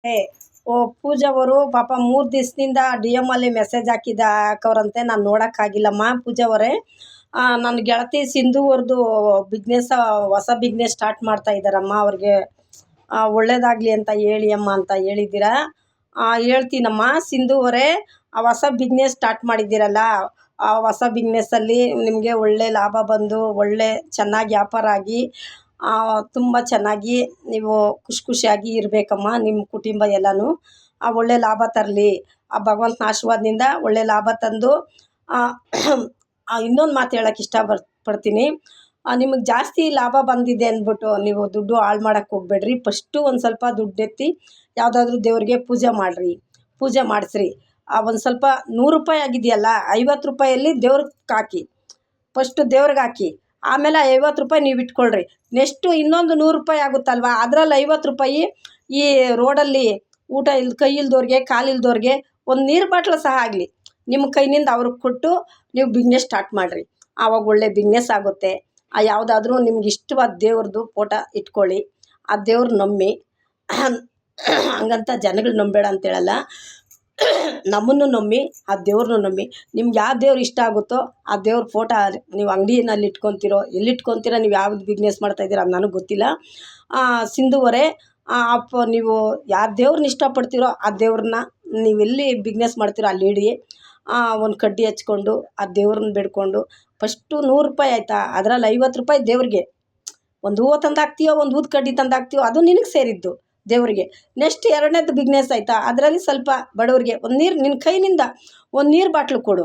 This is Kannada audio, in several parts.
ಏ ಓ ಪೂಜಾವರು ಪಾಪ 3 ದಿವಸದಿಂದ ಡಿ ಎಮ್ ಅಲ್ಲಿ ಮೆಸೇಜ್ ಹಾಕವ್ರಂತೆ. ನಾನು ನೋಡೋಕ್ಕಾಗಿಲ್ಲಮ್ಮ ಪೂಜಾವರೇ. ನನ್ನ ಗೆಳತಿ ಸಿಂಧು ಅವ್ರದ್ದು ಬಿಸ್ನೆಸ್, ಹೊಸ ಬಿಸ್ನೆಸ್ ಸ್ಟಾರ್ಟ್ ಮಾಡ್ತಾ ಇದ್ದಾರಮ್ಮ. ಅವ್ರಿಗೆ ಒಳ್ಳೇದಾಗಲಿ ಅಂತ ಹೇಳಿ ಅಮ್ಮ ಅಂತ ಹೇಳಿದ್ದೀರಾ. ಹೇಳ್ತೀನಮ್ಮ ಸಿಂಧು ಅವರೇ. ಆ ಹೊಸ ಬಿಸ್ನೆಸ್ ಸ್ಟಾರ್ಟ್ ಮಾಡಿದ್ದೀರಲ್ಲ, ಆ ಹೊಸ ಬಿಸ್ನೆಸ್ಸಲ್ಲಿ ನಿಮಗೆ ಒಳ್ಳೆ ಲಾಭ ಬಂದು ಒಳ್ಳೆ ಚೆನ್ನಾಗಿ ವ್ಯಾಪಾರ ಆಗಿ ತುಂಬ ಚೆನ್ನಾಗಿ ನೀವು ಖುಷಿಯಾಗಿ ಇರಬೇಕಮ್ಮ. ನಿಮ್ಮ ಕುಟುಂಬ ಎಲ್ಲನೂ ಒಳ್ಳೆ ಲಾಭ ತರಲಿ. ಆ ಭಗವಂತನ ಆಶೀರ್ವಾದದಿಂದ ಒಳ್ಳೆ ಲಾಭ ತಂದು ಇನ್ನೊಂದು ಮಾತು ಹೇಳೋಕ್ಕೆ ಪಡ್ತೀನಿ. ನಿಮಗೆ ಜಾಸ್ತಿ ಲಾಭ ಬಂದಿದೆ ಅಂದ್ಬಿಟ್ಟು ನೀವು ದುಡ್ಡು ಹಾಳು ಮಾಡೋಕ್ಕೆ ಹೋಗಬೇಡ್ರಿ. ಫಸ್ಟು ಒಂದು ಸ್ವಲ್ಪ ದುಡ್ಡೆತ್ತಿ ಯಾವುದಾದ್ರೂ ದೇವ್ರಿಗೆ ಪೂಜೆ ಮಾಡಿರಿ, ಪೂಜೆ ಮಾಡಿಸ್ರಿ. ಒಂದು ಸ್ವಲ್ಪ 100 ರೂಪಾಯಿ ಆಗಿದೆಯಲ್ಲ, 50 ರೂಪಾಯಲ್ಲಿ ದೇವ್ರಿಗೆ ಹಾಕಿ. ಫಸ್ಟು ದೇವ್ರಿಗೆ ಹಾಕಿ, ಆಮೇಲೆ 50 ರೂಪಾಯಿ ನೀವು ಇಟ್ಕೊಳ್ರಿ. ನೆಕ್ಸ್ಟು ಇನ್ನೊಂದು 100 ರೂಪಾಯಿ ಆಗುತ್ತಲ್ವ, ಅದರಲ್ಲಿ 50 ರೂಪಾಯಿ ಈ ರೋಡಲ್ಲಿ ಊಟ ಕೈ ಇಲ್ದವ್ರಿಗೆ, ಕಾಲಿಲ್ದವ್ರಿಗೆ ಒಂದು ನೀರು ಬಾಟ್ಲು ಸಹ ಆಗಲಿ ನಿಮ್ಮ ಕೈನಿಂದ ಅವ್ರಿಗೆ ಕೊಟ್ಟು ನೀವು ಬಿಸ್ನೆಸ್ ಸ್ಟಾರ್ಟ್ ಮಾಡಿರಿ. ಆವಾಗ ಒಳ್ಳೆ ಬಿಸ್ನೆಸ್ ಆಗುತ್ತೆ. ಯಾವುದಾದ್ರೂ ನಿಮ್ಗೆ ಇಷ್ಟವಾದ ದೇವ್ರದ್ದು ಫೋಟೋ ಇಟ್ಕೊಳ್ಳಿ, ಆ ದೇವ್ರು ನಂಬಿ. ಹಂಗಂತ ಜನಗಳು ನಂಬೇಡ ಅಂತೇಳಲ್ಲ, ನಮ್ಮನ್ನು ನಂಬಿ, ಆ ದೇವ್ರನ್ನೂ ನಂಬಿ. ನಿಮ್ಗೆ ಯಾವ ದೇವ್ರು ಇಷ್ಟ ಆಗುತ್ತೋ ಆ ದೇವ್ರ ಫೋಟೋ ನೀವು ಅಂಗಡಿಯಲ್ಲಿ ಇಟ್ಕೊತೀರೋ, ಎಲ್ಲಿ ಇಟ್ಕೊತೀರೋ, ನೀವು ಯಾವ್ದು ಬಿಸ್ನೆಸ್ ಮಾಡ್ತಾಯಿದ್ದೀರೋ ಅದು ನನಗೆ ಗೊತ್ತಿಲ್ಲ. ಸಿಂಧುವರೇ, ನೀವು ಯಾವ ದೇವ್ರನ್ನ ಇಷ್ಟಪಡ್ತೀರೋ ಆ ದೇವ್ರನ್ನ ನೀವೆಲ್ಲಿ ಬಿಸ್ನೆಸ್ ಮಾಡ್ತೀರೋ ಅಲ್ಲಿ ಇಡಿ. ಒಂದು ಕಡ್ಡಿ ಹಚ್ಕೊಂಡು ಆ ದೇವ್ರನ್ನ ಬೇಡ್ಕೊಂಡು ಫಸ್ಟು 100 ರೂಪಾಯಿ ಆಯಿತಾ, ಅದರಲ್ಲಿ 50 ರೂಪಾಯಿ ದೇವ್ರಿಗೆ. ಒಂದು ಹೂವು ತಂದು ಹಾಕ್ತೀಯೋ, ಒಂದು ಊದು ಕಡ್ಡಿ ತಂದು ಹಾಕ್ತೀಯೋ, ಅದು ನಿನಗೆ ಸೇರಿದ್ದು ದೇವರಿಗೆ. ನೆಕ್ಸ್ಟ್ ಎರಡನೇದು ಬಿಸ್ನೆಸ್ ಆಯಿತಾ, ಅದರಲ್ಲಿ ಸ್ವಲ್ಪ ಬಡವರಿಗೆ ಒಂದು ನೀರು, ನಿನ್ನ ಕೈನಿಂದ ಒಂದು ನೀರು ಬಾಟ್ಲು ಕೊಡು.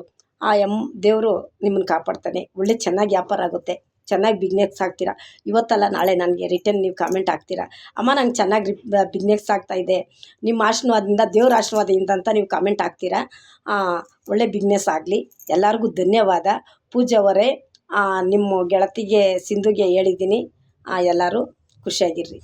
ದೇವರು ನಿಮ್ಮನ್ನು ಕಾಪಾಡ್ತಾನೆ. ಒಳ್ಳೆ ಚೆನ್ನಾಗಿ ವ್ಯಾಪಾರ ಆಗುತ್ತೆ, ಚೆನ್ನಾಗಿ ಬಿಸ್ನೆಸ್ ಆಗ್ತೀರಾ. ಇವತ್ತಲ್ಲ ನಾಳೆ ನನಗೆ ರಿಟರ್ನ್ ನೀವು ಕಾಮೆಂಟ್ ಹಾಕ್ತೀರಾ, ಅಮ್ಮ ನಂಗೆ ಚೆನ್ನಾಗಿ ಬಿಸ್ನೆಸ್ ಆಗ್ತಾಯಿದೆ ನಿಮ್ಮ ಆಶೀರ್ವಾದದಿಂದ, ದೇವ್ರ ಆಶೀರ್ವಾದದಿಂದ ಅಂತ ನೀವು ಕಾಮೆಂಟ್ ಹಾಕ್ತೀರಾ. ಒಳ್ಳೆ ಬಿಸ್ನೆಸ್ ಆಗಲಿ. ಎಲ್ಲರಿಗೂ ಧನ್ಯವಾದ. ಪೂಜಾವರೇ, ನಿಮ್ಮ ಗೆಳತಿಗೆ ಸಿಂಧುಗೆ ಹೇಳಿದ್ದೀನಿ. ಎಲ್ಲರೂ ಖುಷಿಯಾಗಿರ್ರಿ.